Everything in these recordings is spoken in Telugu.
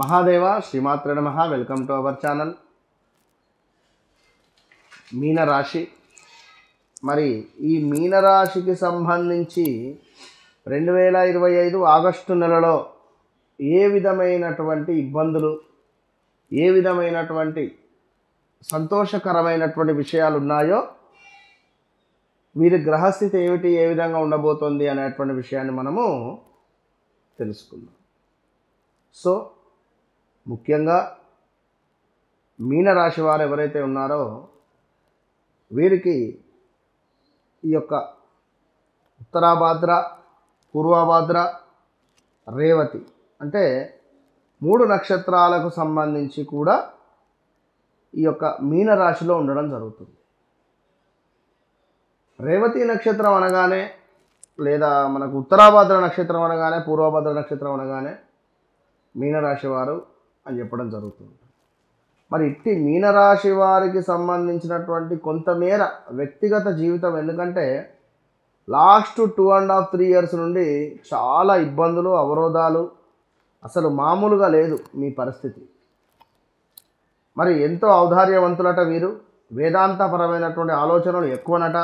మహాదేవ శ్రీమాత్రే నమః. Welcome to our channel. మీనరాశి. మరి ఈ మీనరాశికి సంబంధించి 2025 ఆగస్టు నెలలో ఏ విధమైనటువంటి ఇబ్బందులు, ఏ విధమైనటువంటి సంతోషకరమైనటువంటి విషయాలు ఉన్నాయో, వీరి గ్రహస్థితి ఏమిటి, ఏ విధంగా ఉండబోతోంది అనేటువంటి విషయాన్ని మనము తెలుసుకుందాం. సో ముఖ్యంగా మీనరాశి వారు ఎవరైతే ఉన్నారో వీరికి ఈ యొక్క ఉత్తరాభాద్ర, పూర్వభాద్ర, రేవతి అంటే 3 నక్షత్రాలకు సంబంధించి కూడా ఈ యొక్క మీనరాశిలో ఉండడం జరుగుతుంది. రేవతి నక్షత్రం అనగానే, లేదా మనకు ఉత్తరాభాద్ర నక్షత్రం అనగానే, పూర్వభాద్ర నక్షత్రం అనగానే మీనరాశి వారు అని చెప్పడం జరుగుతుంది. మరి ఇట్టి మీనరాశి వారికి సంబంధించినటువంటి కొంతమేర వ్యక్తిగత జీవితం, ఎందుకంటే లాస్ట్ 2.5-3 ఇయర్స్ నుండి చాలా ఇబ్బందులు, అవరోధాలు, అసలు మామూలుగా లేదు మీ పరిస్థితి. మరి ఎంతో ఔదార్యవంతులట వీరు, వేదాంతపరమైనటువంటి ఆలోచనలు ఎక్కువనట,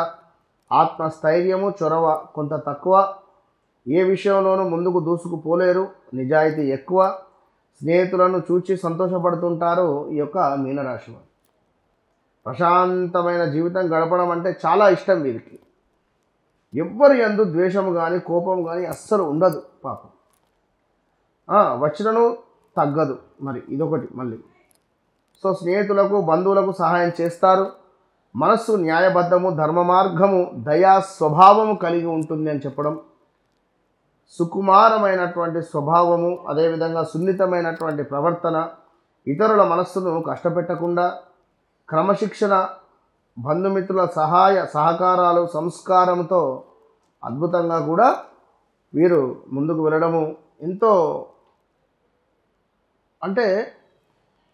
ఆత్మస్థైర్యము, చొరవ కొంత తక్కువ, ఏ విషయంలోనూ ముందుకు దూసుకుపోలేరు, నిజాయితీ ఎక్కువ, స్నేహితులను చూచి సంతోషపడుతుంటారు ఈ యొక్క మీనరాశి వారు. ప్రశాంతమైన జీవితం గడపడం అంటే చాలా ఇష్టం వీరికి. ఎవ్వరి యందు ద్వేషము కానీ, కోపం కానీ అస్సలు ఉండదు పాపం. వచ్చినను తగ్గదు. మరి ఇదొకటి మళ్ళీ. సో స్నేహితులకు, బంధువులకు సహాయం చేస్తారు. మనస్సు న్యాయబద్ధము, ధర్మ మార్గము, దయా స్వభావము కలిగి ఉంటుంది అని చెప్పడం. సుకుమారమైనటువంటి స్వభావము, అదేవిధంగా సున్నితమైనటువంటి ప్రవర్తన, ఇతరుల మనస్సును కష్టపెట్టకుండా, క్రమశిక్షణ, బంధుమిత్రుల సహాయ సహకారాలు, సంస్కారంతో అద్భుతంగా కూడా వీరు ముందుకు వెళ్ళడము. ఎంతో అంటే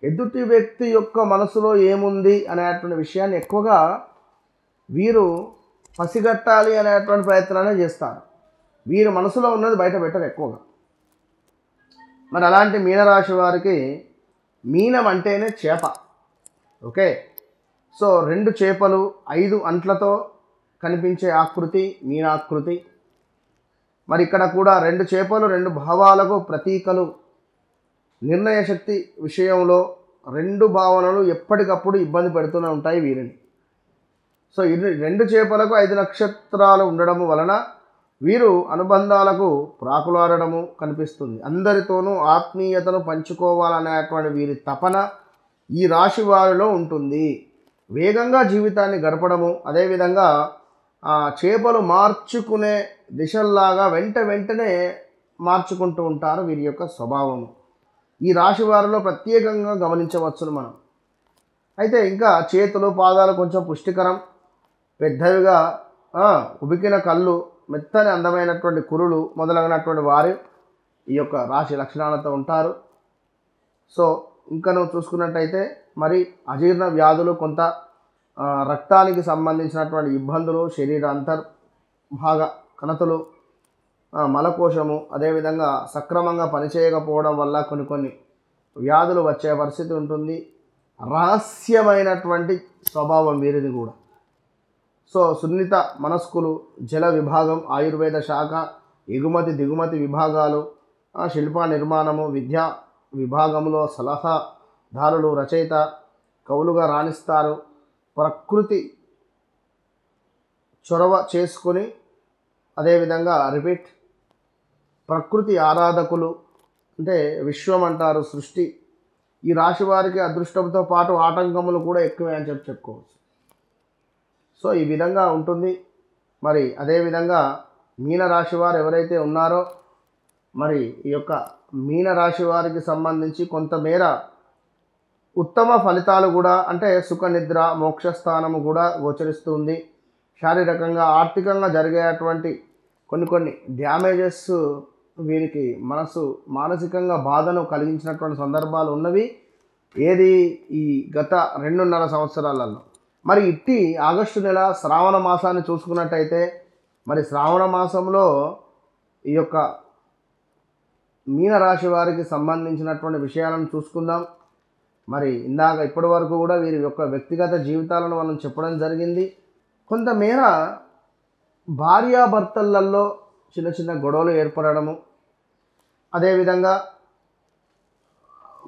ఎదుటి వ్యక్తి యొక్క మనసులో ఏముంది అనేటువంటి విషయాన్ని ఎక్కువగా వీరు పసిగట్టాలి అనేటువంటి ప్రయత్నాన్ని చేస్తారు. వీరి మనసులో ఉన్నది బయట పెట్టరు ఎక్కువగా. మరి అలాంటి మీనరాశి వారికి మీనం అంటేనే చేప. ఓకే. సో 2 చేపలు 5 అంట్లతో కనిపించే ఆకృతి మీనాకృతి. మరి ఇక్కడ కూడా 2 చేపలు 2 భావాలకు ప్రతీకలు. నిర్ణయ శక్తి విషయంలో 2 భావనలు ఎప్పటికప్పుడు ఇబ్బంది పెడుతూనే ఉంటాయి వీరిని. సో 2 చేపలకు 5 నక్షత్రాలు ఉండడము వలన వీరు అనుబంధాలకు ప్రాకులాడడము కనిపిస్తుంది. అందరితోనూ ఆత్మీయతను పంచుకోవాలనేటువంటి వీరి తపన ఈ రాశి వారిలో ఉంటుంది. వేగంగా జీవితాన్ని గడపడము, అదేవిధంగా చేపలు మార్చుకునే దిశల్లాగా వెంటనే మార్చుకుంటూ ఉంటారు వీరి యొక్క స్వభావము. ఈ రాశి వారిలో ప్రత్యేకంగా గమనించవచ్చును మనం. అయితే ఇంకా చేతులు, పాదాలు కొంచెం పుష్టికరం, పెద్దవిగా ఉబికిన కళ్ళు, మెత్తని అందమైనటువంటి కురులు మొదలైనటువంటి వారు ఈ యొక్క రాశి లక్షణాలతో ఉంటారు. సో ఇంకా నువ్వు చూసుకున్నట్టయితే మరి అజీర్ణ వ్యాధులు, కొంత రక్తానికి సంబంధించినటువంటి ఇబ్బందులు, శరీర అంతర్భాగ కణతులు, మలకోశము, అదేవిధంగా సక్రమంగా పనిచేయకపోవడం వల్ల కొన్ని వ్యాధులు వచ్చే పరిస్థితి ఉంటుంది. రహస్యమైనటువంటి స్వభావం వీరిది కూడా. సో సున్నిత మనస్కులు, జల విభాగం, ఆయుర్వేద శాఖ, ఎగుమతి దిగుమతి విభాగాలు, శిల్ప నిర్మాణము, విద్యా విభాగంలో సలహాదారులు, రచయిత, కవులుగా రాణిస్తారు. ప్రకృతి చొరవ చేసుకొని, అదేవిధంగా ప్రకృతి ఆరాధకులు, అంటే విశ్వం అంటారు, సృష్టి. ఈ రాశి వారికి అదృష్టంతో పాటు ఆటంకములు కూడా ఎక్కువే అని చెప్పుకోవచ్చు. సో ఈ విధంగా ఉంటుంది. మరి అదేవిధంగా మీనరాశి వారు ఎవరైతే ఉన్నారో, మరి ఈ యొక్క మీనరాశి వారికి సంబంధించి కొంతమేర ఉత్తమ ఫలితాలు కూడా, అంటే సుఖ నిద్ర, మోక్షస్థానము కూడా గోచరిస్తుంది. శారీరకంగా, ఆర్థికంగా జరిగేటువంటి కొన్ని డ్యామేజెస్ వీరికి మానసికంగా బాధను కలిగించినటువంటి సందర్భాలు ఉన్నవి. ఏది ఈ గత 2.5 సంవత్సరాలలో. మరి ఇట్టి ఆగస్టు నెల శ్రావణ మాసాన్ని చూసుకున్నట్టయితే, మరి శ్రావణ మాసంలో ఈ యొక్క మీనరాశి వారికి సంబంధించినటువంటి విషయాలను చూసుకుందాం. మరి ఇందాక ఇప్పటి వరకు కూడా వీరి యొక్క వ్యక్తిగత జీవితాలను మనం చెప్పడం జరిగింది. కొంతమేర భార్యాభర్తలలో చిన్న చిన్న గొడవలు ఏర్పడము, అదేవిధంగా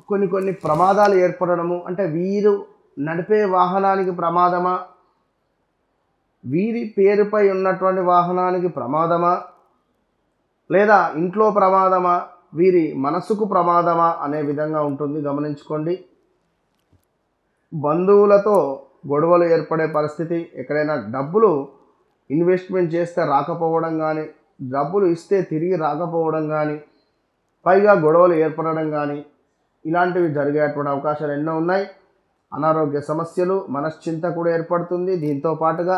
కొన్ని ప్రమాదాలు ఏర్పడము. అంటే వీరు నడిపే వాహనానికి ప్రమాదమా, వీరి పేరుపై ఉన్నటువంటి వాహనానికి ప్రమాదమా, లేదా ఇంట్లో ప్రమాదమా, వీరి మనసుకు ప్రమాదమా అనే విధంగా ఉంటుంది, గమనించుకోండి. బంధువులతో గొడవలు ఏర్పడే పరిస్థితి, ఎక్కడైనా డబ్బులు ఇన్వెస్ట్మెంట్ చేస్తే రాకపోవడం కానీ, డబ్బులు ఇస్తే తిరిగి రాకపోవడం కానీ, పైగా గొడవలు ఏర్పడడం కానీ, ఇలాంటివి జరిగేటువంటి అవకాశాలు ఎన్నో ఉన్నాయి. అనారోగ్య సమస్యలు, మనశ్చింత కూడా ఏర్పడుతుంది. దీంతో పాటుగా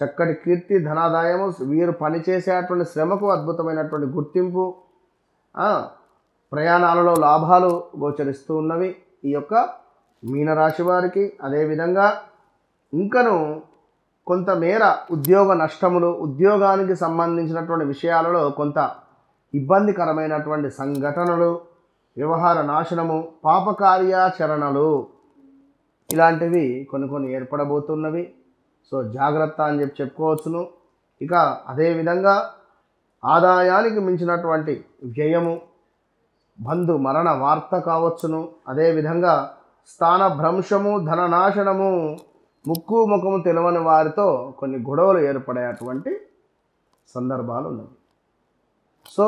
చక్కటి కీర్తి, ధనాదాయము, వీరు పనిచేసేటువంటి శ్రమకు అద్భుతమైనటువంటి గుర్తింపు, ప్రయాణాలలో లాభాలు గోచరిస్తూ ఉన్నవి ఈ యొక్క మీనరాశి వారికి. అదేవిధంగా ఇంకను కొంతమేర ఉద్యోగ నష్టములు, ఉద్యోగానికి సంబంధించినటువంటి విషయాలలో కొంత ఇబ్బందికరమైనటువంటి సంఘటనలు, వ్యవహార నాశనము, పాపకార్యాచరణలు, ఇలాంటివి కొన్ని ఏర్పడబోతున్నవి. సో జాగ్రత్త అని చెప్పుకోవచ్చును. ఇక అదేవిధంగా ఆదాయానికి మించినటువంటి వ్యయము, బంధు మరణ వార్త కావచ్చును. అదేవిధంగా స్థానభ్రంశము, ధననాశనము, ముక్కు ముఖము తెలవని వారితో కొన్ని గొడవలు ఏర్పడేటువంటి సందర్భాలు ఉన్నాయి. సో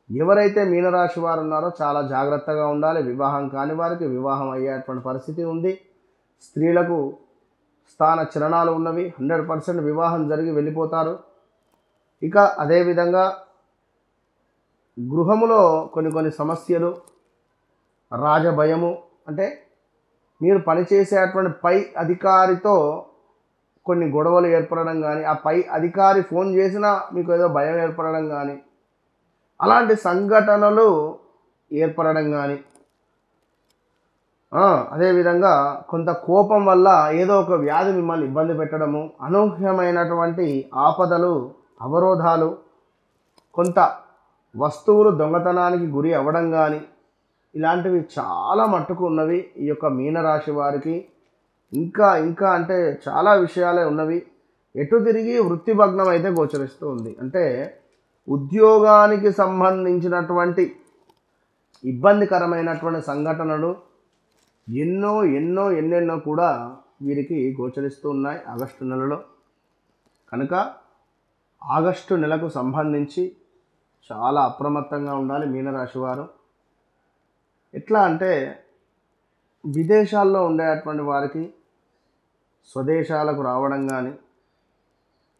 ఎవరైతే మీనరాశి వారు ఉన్నారో చాలా జాగ్రత్తగా ఉండాలి. వివాహం కాని వారికి వివాహం అయ్యేటువంటి పరిస్థితి ఉంది. స్త్రీలకు స్థాన చలనాలు ఉన్నవి, 100% వివాహం జరిగి వెళ్ళిపోతారు. ఇక అదేవిధంగా గృహములో కొన్ని సమస్యలు, రాజభయము, అంటే మీరు పనిచేసేటువంటి పై అధికారితో కొన్ని గొడవలు ఏర్పడడం కానీ, ఆ పై అధికారి ఫోన్ చేసినా మీకు ఏదో భయం ఏర్పడడం కానీ, అలాంటి సంఘటనలు ఏర్పడడం కానీ, అదేవిధంగా కొంత కోపం వల్ల ఏదో ఒక వ్యాధి మిమ్మల్ని ఇబ్బంది పెట్టడము, అనూహ్యమైనటువంటి ఆపదలు, అవరోధాలు, కొంత వస్తువులు దొంగతనానికి గురి అవ్వడం కానీ, ఇలాంటివి చాలా మట్టుకు ఉన్నవి ఈ యొక్క మీనరాశి వారికి. ఇంకా అంటే చాలా విషయాలే ఉన్నవి. ఎటు తిరిగి వృత్తి భగ్నం అయితే గోచరిస్తూ ఉంది. అంటే ఉద్యోగానికి సంబంధించినటువంటి ఇబ్బందికరమైనటువంటి సంఘటనలు ఎన్నెన్నో కూడా వీరికి గోచరిస్తూ ఉన్నాయి ఆగస్టు నెలలో. కనుక ఆగస్టు నెలకు సంబంధించి చాలా అప్రమత్తంగా ఉండాలి మీనరాశి వారు. ఎట్లా అంటే విదేశాల్లో ఉండేటువంటి వారికి స్వదేశాలకు రావడం కానీ,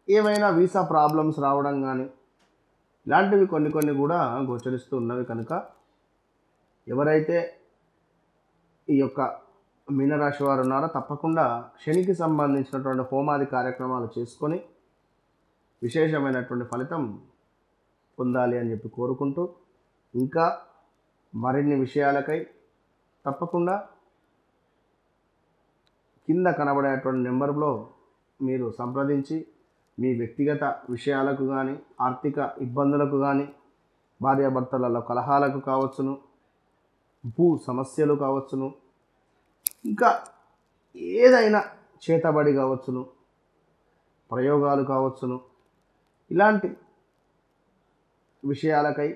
ఏమైనా వీసా ప్రాబ్లమ్స్ రావడం కానీ, ఇలాంటివి కొన్ని కూడా గోచరిస్తూ ఉన్నవి. కనుక ఎవరైతే ఈ యొక్క మీనరాశి వారు ఉన్నారో తప్పకుండా శనికి సంబంధించినటువంటి హోమాది కార్యక్రమాలు చేసుకొని విశేషమైనటువంటి ఫలితం పొందాలి అని కోరుకుంటూ, ఇంకా మరిన్ని విషయాలకై తప్పకుండా కింద కనబడేటువంటి నెంబర్లో మీరు సంప్రదించి మీ వ్యక్తిగత విషయాలకు కానీ, ఆర్థిక ఇబ్బందులకు కానీ, భార్యాభర్తలలో కలహాలకు కావచ్చును, భూ సమస్యలు కావచ్చును, ఇంకా ఏదైనా చేతబడి కావచ్చును, ప్రయోగాలు కావచ్చును, ఇలాంటి విషయాలకై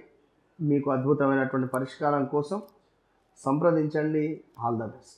మీకు అద్భుతమైనటువంటి పరిష్కారం కోసం సంప్రదించండి. All the best.